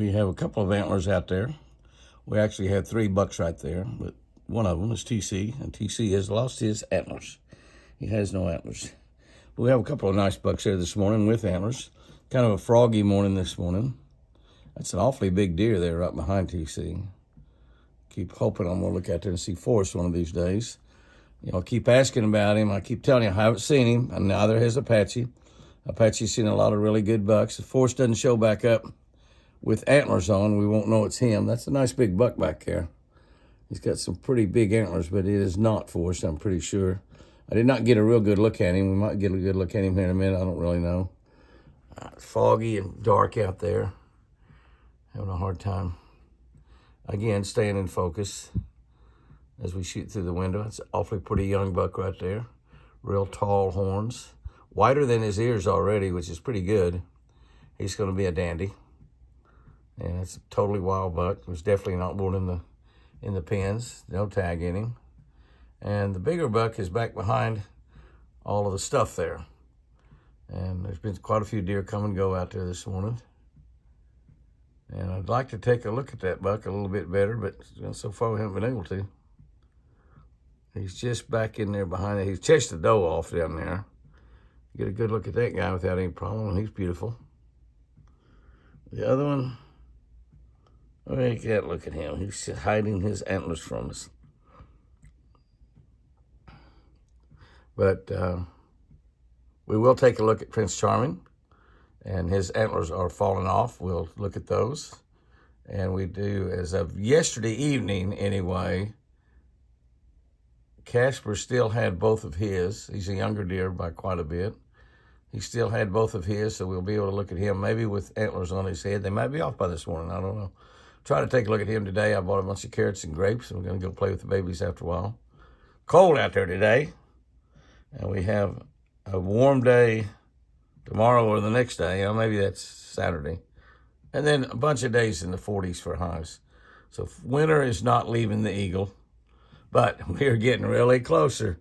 We have a couple of antlers out there. We actually have 3 bucks right there, but one of them is TC, and TC has lost his antlers. He has no antlers. We have a couple of nice bucks there this morning with antlers. Kind of a froggy morning this morning. That's an awfully big deer there right behind TC. Keep hoping I'm going to look out there and see Forrest one of these days. You know, I keep asking about him. I keep telling you I haven't seen him, and neither has Apache. Apache's seen a lot of really good bucks. If Forrest doesn't show back up with antlers on, we won't know it's him. That's a nice big buck back there. He's got some pretty big antlers, but it is not Forrest, I'm pretty sure. I did not get a real good look at him. We might get a good look at him here in a minute. I don't really know. Foggy and dark out there. Having a hard time. Again, staying in focus as we shoot through the window. It's an awfully pretty young buck right there. Real tall horns. Wider than his ears already, which is pretty good. He's going to be a dandy. And it's a totally wild buck. It was definitely not born in the pens. No tag in him. And the bigger buck is back behind all of the stuff there. And there's been quite a few deer come and go out there this morning. And I'd like to take a look at that buck a little bit better, but so far we haven't been able to. He's just back in there behind it. He's chased the doe off down there. Get a good look at that guy without any problem, and he's beautiful. The other one, oh, you can't look at him. He's hiding his antlers from us. But we will take a look at Prince Charming, and his antlers are falling off. We'll look at those. And we do, as of yesterday evening anyway, Casper still had both of his. He's a younger deer by quite a bit. He still had both of his, so we'll be able to look at him maybe with antlers on his head. They might be off by this morning. I don't know. Try to take a look at him today. I bought a bunch of carrots and grapes, and we're going to go play with the babies after a while. Cold out there today, and we have a warm day tomorrow or the next day. You know, maybe that's Saturday. And then a bunch of days in the 40s for highs. So winter is not leaving the eagle, but we're getting really closer.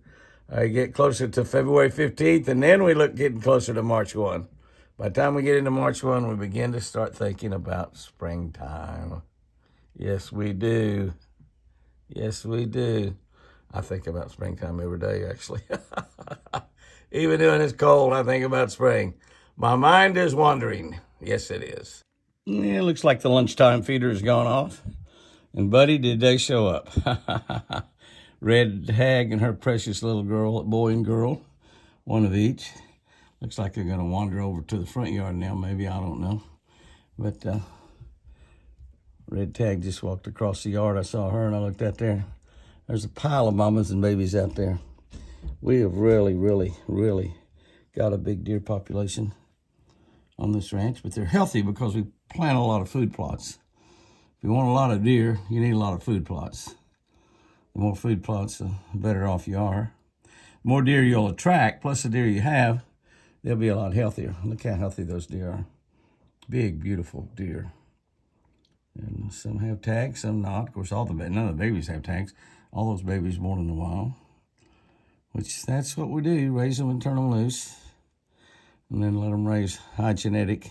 I get closer to February 15th, and then we look getting closer to March 1. By the time we get into March 1, we begin to start thinking about springtime. Yes, we do. Yes, we do. I think about springtime every day, actually. Even when it's cold, I think about spring. My mind is wandering. Yes, it is. Yeah, it looks like the lunchtime feeder has gone off. And, buddy, did they show up. Red Hag and her precious little girl, boy and girl, one of each. Looks like they're going to wander over to the front yard now, maybe. I don't know. But Red Tag just walked across the yard. I saw her, and I looked out there. There's a pile of mamas and babies out there. We have really, really, really got a big deer population on this ranch, but they're healthy because we plant a lot of food plots. If you want a lot of deer, you need a lot of food plots. The more food plots, the better off you are. The more deer you'll attract, plus the deer you have, they'll be a lot healthier. Look how healthy those deer are. Big, beautiful deer. And some have tags, some not. Of course, none of the babies have tags. All those babies born in the wild. Which, that's what we do, raise them and turn them loose. And then let them raise high genetic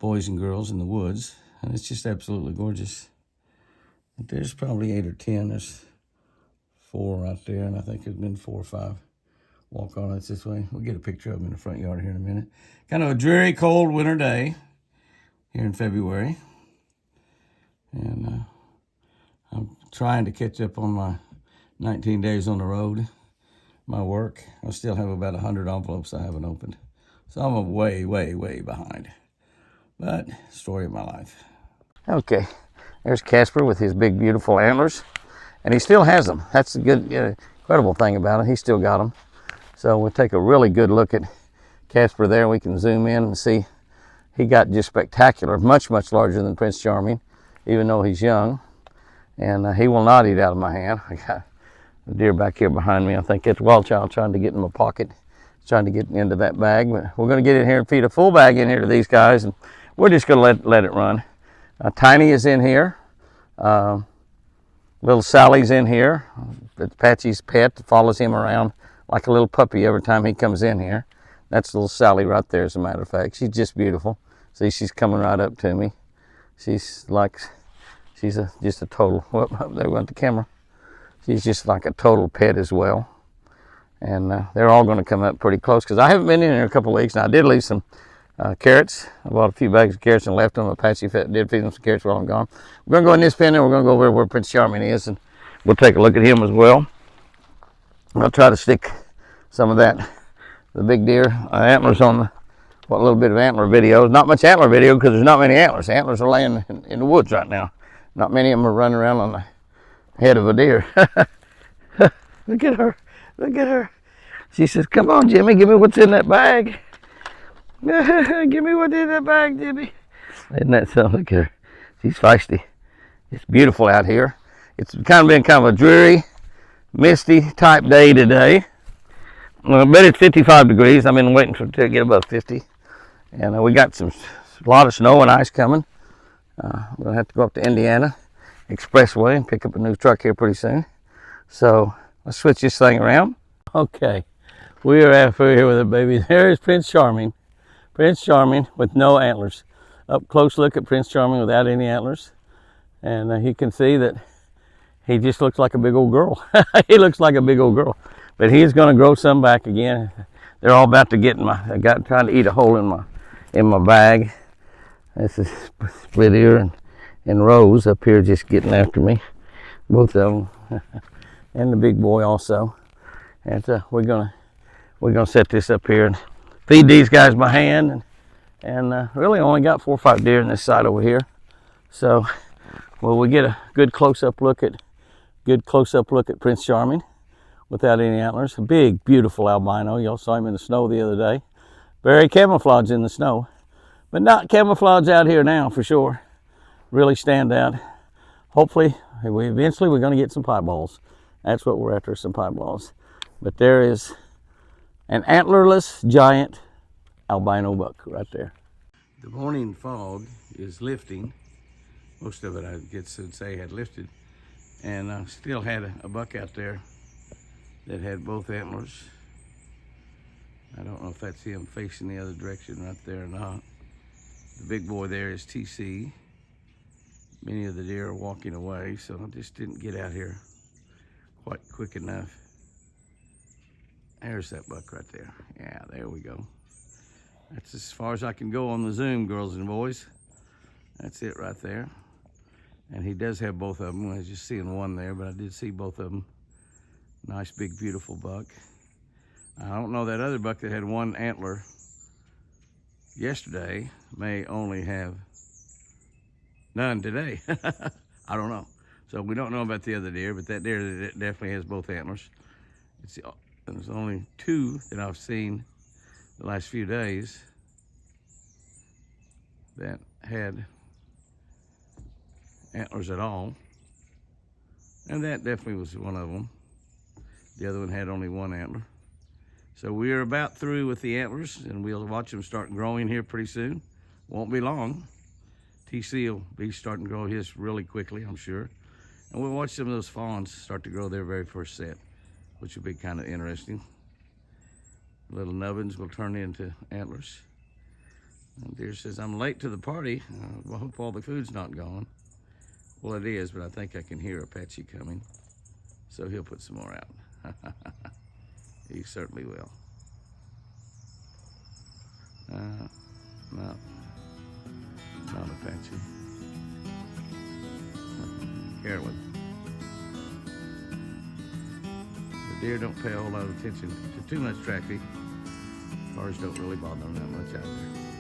boys and girls in the woods. And it's just absolutely gorgeous. There's probably 8 or 10. There's 4 right there, and I think there's been 4 or 5 walk on us this way. We'll get a picture of them in the front yard here in a minute. Kind of a dreary, cold winter day here in February. And I'm trying to catch up on my 19 days on the road, my work. I still have about 100 envelopes I haven't opened. So I'm way, way, way behind. But, story of my life. Okay. There's Casper with his big, beautiful antlers, and he still has them. That's the good, incredible thing about it. He still got them. So we'll take a really good look at Casper there. We can zoom in and see he got just spectacular, much, much larger than Prince Charming, even though he's young. And he will not eat out of my hand. I got a deer back here behind me. I think it's Wild Child trying to get in my pocket, trying to get into that bag. But we're going to get in here and feed a full bag in here to these guys, and we're just going to let it run. Tiny is in here. Little Sally's in here. Apache's pet follows him around like a little puppy every time he comes in here. That's little Sally right there, as a matter of fact. She's just beautiful. See, she's coming right up to me. She's just a total, well, there went the camera. She's just like a total pet as well. And they're all going to come up pretty close because I haven't been in here in a couple of weeks. Now, I did leave some carrots. I bought a few bags of carrots and left them. Apache did feed them some carrots while I'm gone. We're going to go in this pen and we're going to go over where Prince Charming is, and we'll take a look at him as well. I'll try to stick some of that, the big deer antlers on the, what little bit of antler video. Not much antler video because there's not many antlers. Antlers are laying in the woods right now. Not many of them are running around on the head of a deer. Look at her. Look at her. She says, come on, Jimmy, give me what's in that bag. Give me what's in that bag, Jimmy. Isn't that something? Look at her. She's feisty. It's beautiful out here. It's kind of been kind of a dreary, misty type day today. But it's 55 degrees. I've been waiting to get above 50. And we got a lot of snow and ice coming. We're going to have to go up to Indiana Expressway and pick up a new truck here pretty soon. So let's switch this thing around. Okay, we are out here with a baby. There's Prince Charming. Prince Charming with no antlers. Up close look at Prince Charming without any antlers. And you can see that he just looks like a big old girl. He looks like a big old girl. But he's going to grow some back again. They're all about to get in trying to eat a hole in my bag. This is split ear and Rose up here just getting after me. Both of them. And the big boy also. And we're gonna set this up here and feed these guys by hand, and really only got 4 or 5 deer in this side over here. So, well, we get a good close-up look at Prince Charming without any antlers. A big, beautiful albino. Y'all saw him in the snow the other day. Very camouflaged in the snow, but not camouflaged out here now for sure. Really stand out. Hopefully, eventually we're gonna get some pieballs. That's what we're after, some pieballs. But there is an antlerless giant albino buck right there. The morning fog is lifting. Most of it, I guess I'd say, had lifted. And I still had a buck out there that had both antlers. I don't know if that's him facing the other direction right there or not. The big boy there is TC. Many of the deer are walking away, so I just didn't get out here quite quick enough. There's that buck right there. Yeah, there we go. That's as far as I can go on the zoom, girls and boys. That's it right there. And he does have both of them. I was just seeing one there, but I did see both of them. Nice, big, beautiful buck. I don't know, that other buck that had one antler yesterday may only have none today. I don't know. So we don't know about the other deer, but that deer definitely has both antlers. There's only 2 that I've seen the last few days that had antlers at all. And that definitely was one of them. The other one had only 1 antler. So we are about through with the antlers, and we'll watch them start growing here pretty soon. Won't be long. TC will be starting to grow his really quickly, I'm sure. And we'll watch some of those fawns start to grow their very first set, which will be kind of interesting. Little nubbins will turn into antlers. And deer says, I'm late to the party. I hope all the food's not gone. Well, it is, but I think I can hear Apache coming. So he'll put some more out. He certainly will. No, not Apache. Carolyn. The deer don't pay a whole lot of attention to too much traffic. Cars don't really bother them that much out there.